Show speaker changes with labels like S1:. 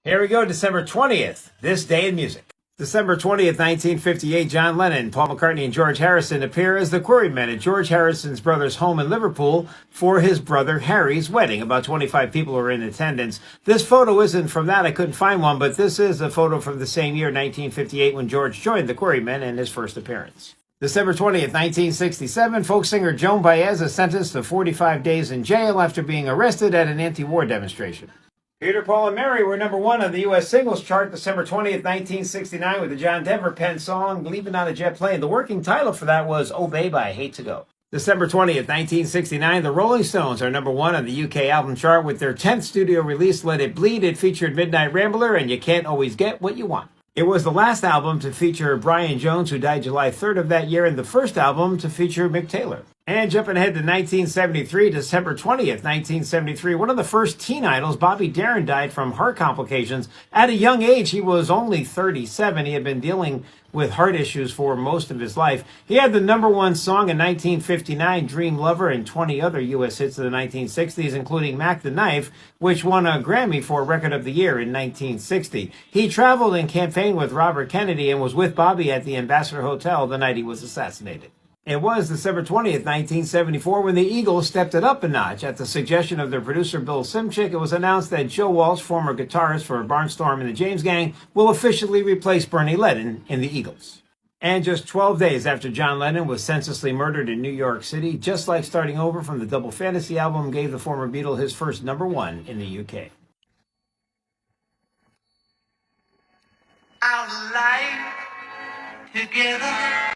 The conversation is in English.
S1: Here we go, December 20th, this day in music. December 20th, 1958, John Lennon, Paul McCartney, and George Harrison appear as the Quarrymen at George Harrison's brother's home in Liverpool for his brother Harry's wedding. About 25 people were in attendance. This photo isn't from that. I couldn't find one, but this is a photo from the same year, 1958, when George joined the Quarrymen in his first appearance. December 20th, 1967, folk singer Joan Baez is sentenced to 45 days in jail after being arrested at an anti-war demonstration. Peter, Paul, and Mary were number one on the U.S. singles chart December 20th, 1969 with the John Denver penned song Leaving on a Jet Plane. The working title for that was Oh Babe, I Hate to Go. December 20th, 1969, the Rolling Stones are number one on the UK album chart with their 10th studio release, Let It Bleed. It featured Midnight Rambler and You Can't Always Get What You Want. It was the last album to feature Brian Jones, who died July 3rd of that year, and the first album to feature Mick Taylor. And jumping ahead to 1973, December 20th, 1973, one of the first teen idols, Bobby Darin, died from heart complications. At a young age, he was only 37. He had been dealing with heart issues for most of his life. He had the number one song in 1959, Dream Lover, and 20 other U.S. hits of the 1960s, including Mac the Knife, which won a Grammy for Record of the Year in 1960. He traveled and campaigned with Robert Kennedy and was with Bobby at the Ambassador Hotel the night he was assassinated. It was December 20th, 1974, when the Eagles stepped it up a notch. At the suggestion of their producer, Bill Simchick, it was announced that Joe Walsh, former guitarist for Barnstorm and the James Gang, will officially replace Bernie Leadon in the Eagles. And just 12 days after John Lennon was senselessly murdered in New York City, Just Like Starting Over from the Double Fantasy album gave the former Beatle his first number one in the UK.
S2: Our life together